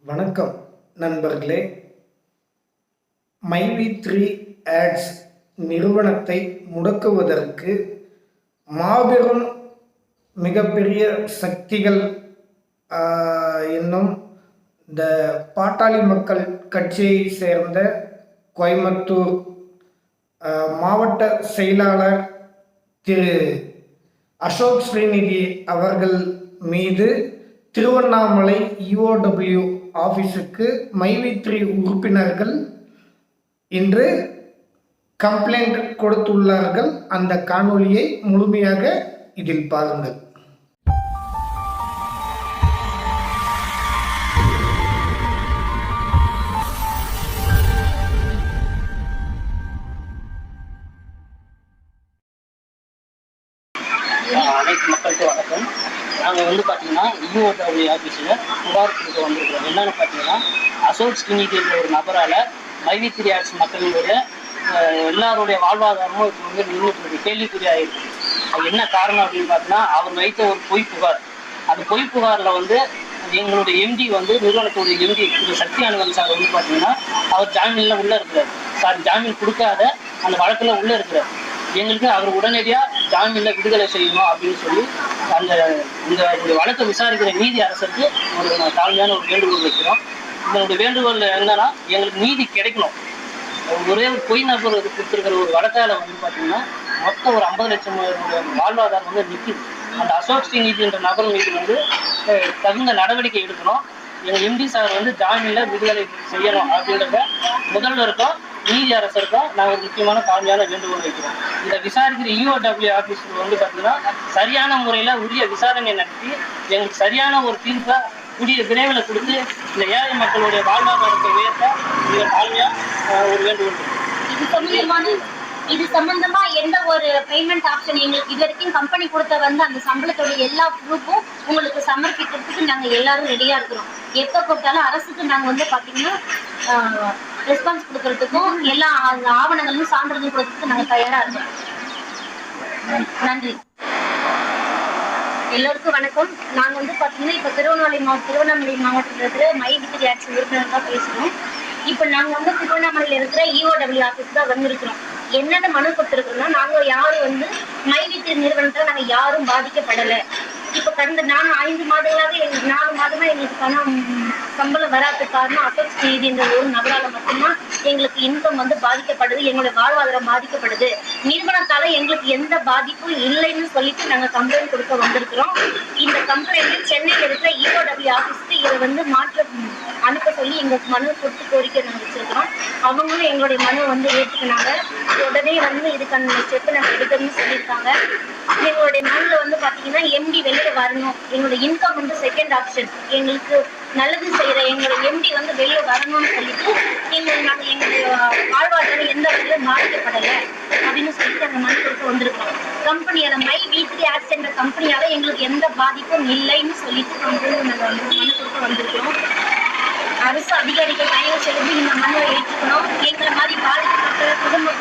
வணக்கம் நண்பர்களே. மைவி3 ஆட்ஸ் நிறுவனத்தை முடக்குவதற்கு மாபெரும் மிகப்பெரிய சக்திகள் என்னும் இந்த பாட்டாளி மக்கள் கட்சியை சேர்ந்த கோயம்புத்தூர் மாவட்ட செயலாளர் திரு அசோக் ஸ்ரீநிதி அவர்கள் மீது திருவண்ணாமலை EOW ஆஃபீஸுக்கு மைவி3 உறுப்பினர்கள் இன்று கம்ப்ளைண்ட் கொடுத்துள்ளார்கள். அந்த காணொளியை முழுமையாக இதில் பாருங்கள். அனைத்து மக்களுக்கு வணக்கம். நாங்கள் பார்த்தீங்கன்னா EOW ஆஃபீஸில் புகார் கொடுக்க வந்திருக்கிறோம். என்னென்னு பார்த்தீங்கன்னா, அசோக் ஸ்ரீநிதி என்ற ஒரு நபரால் மைவி3 ஆட்ஸ் மக்களுடைய எல்லாருடைய வாழ்வாதாரமும் இப்போ நின்றுட்டு கேள்விக்குறியாயிருக்கு. அது என்ன காரணம் அப்படின்னு பார்த்தீங்கன்னா, அவர் வைத்த ஒரு பொய் புகார். அந்த பொய் புகாரில் எங்களுடைய எம்டி நிறுவனத்துடைய எம்டி திரு சக்தி அனுகன் சார் பார்த்தீங்கன்னா, அவர் ஜாமீனில் உள்ளே இருக்கிறார். ஜாமீன் கொடுக்காத அந்த வழக்கில் உள்ளே இருக்கிறார். எங்களுக்கு அவர் உடனடியாக ஜாமீனில் விடுதலை செய்யணும் அப்படின்னு சொல்லி இந்த வழக்கை விசாரிக்கிற நீதி அரசருக்கு ஒரு தாழ்மையான ஒரு வேண்டுகோள் வைக்கிறோம். இதனுடைய வேண்டுகோள் என்னன்னா, எங்களுக்கு நீதி கிடைக்கணும். ஒரே ஒரு பொய் நபர் கொடுத்துருக்கிற ஒரு வழக்கால் பார்த்தீங்கன்னா மொத்தம் ஒரு 50 லட்சம் வாழ்வாதாரம் நிற்குது. அந்த அசோக் ஸ்ரீநிதி என்ற நபர் மீது தகுந்த நடவடிக்கை எடுக்கணும். எங்கள் எம்டி சார் ஜாமீனில் விடுதலை செய்யணும் அப்படின்றத முதல்வருக்கும் நீதி அரசருக்கும் நாங்கள் ஒரு முக்கியமான தாழ்மையான வேண்டுகோள் வைக்கிறோம். இதை விசாரிக்கிற EOW ஆஃபீஸில் பார்த்தீங்கன்னா சரியான முறையில் உரிய விசாரணை நடத்தி எங்களுக்கு சரியான ஒரு தீர்ப்பை கூடிய விரைவில் கொடுத்து இந்த ஏழை மக்களுடைய வாழ்வாதாரத்தை உயர்த்த மிக தாழ்மையாக ஒரு வேண்டுகோள். இது சம்பந்தமா எந்த ஒரு பேமெண்ட் ஆப்ஷன் எங்களுக்கு இது வரைக்கும் கம்பெனி கொடுத்த அந்த சம்பளத்தோட எல்லா ப்ரூஃபும் உங்களுக்கு சமர்ப்பிக்கிறதுக்கு நாங்க எல்லாரும் ரெடியா இருக்கிறோம். எப்ப கொடுத்தாலும் அரசுக்கு நாங்க பாத்தீங்கன்னா ரெஸ்பான்ஸ் கொடுக்கறதுக்கும் எல்லா ஆவணங்களும் சான்றிதழ் கொடுக்கறதுக்கு நாங்க தயாரா இருக்கோம். நன்றி. எல்லோருக்கும் வணக்கம். நாங்க பாத்தீங்கன்னா இப்ப திருவண்ணாமலை மாவட்டத்தில் இருக்கிற மைவி3 ஆட்ஸ் உறுப்பினர் தான் பேசுறோம். இப்ப நாங்க திருவண்ணாமலையில இருக்கிற EOW ஆஃபீஸ் தான் வந்திருக்கிறோம். என்னென்ன மனு கொடுத்துருக்கோம்னா, நாங்க யாரும் மைவி3 நிறுவனத்தை நாங்க யாரும் பாதிக்கப்படலை. இப்ப கடந்த 5 மாதங்களாக 4 மாதமா எங்களுக்கு பணம் சம்பளம் வராத காரணம் அசோக் ஸ்ரீநிதி என்ற ஒரு நபரால மட்டும்தான் எங்களுக்கு இன்கம் பாதிக்கப்படுது. எங்களுடைய வாழ்வாதாரம் பாதிக்கப்படுது. நிறுவனத்தால எங்களுக்கு எந்த பாதிப்பும் இல்லைன்னு சொல்லிட்டு நாங்க கம்ப்ளைண்ட் கொடுக்க வந்திருக்கிறோம். இந்த கம்ப்ளைண்ட் சென்னையில் இருக்கிற EOW ஆஃபீஸ்க்கு இதை மாற்ற அனுப்ப சொல்லி எங்களுக்கு மனு கொடுத்து கோரிக்கை நாங்கள் வச்சிருக்கிறோம். அவங்களும் எங்களுடைய மனு ஏற்றுக்கினாங்க. உடனே இதுக்கான ஸ்டெப் நாங்கள் எடுக்கணும்னு சொல்லியிருக்காங்க. எங்களுடைய மனுல பாத்தீங்கன்னா எம்டி வெளியில வரணும். எங்களோட இன்கம் செகண்ட் ஆப்ஷன். எங்களுக்கு நல்லது செய்யற எங்களோட எம்டி வெளியில வரணும்னு சொல்லிட்டு எங்களுடைய வாழ்வாதாரம் எந்த வகையில பாதிக்கப்படலை அப்படின்னு சொல்லிட்டு அந்த மனு கொடுத்து வந்திருக்கோம். கம்பெனியால மைவி3 ஆட்ஸ் என்ற கம்பெனியால எங்களுக்கு எந்த பாதிப்பும் இல்லைன்னு சொல்லிட்டு நாங்கள் மனு கொடுத்து வந்திருக்கிறோம். அரசு அதிகாரிகள் தயவு செய்து இந்த மனுவை ஏற்றுக்கணும். எங்களை மாதிரி பாதிக்கப்பட்ட குடும்ப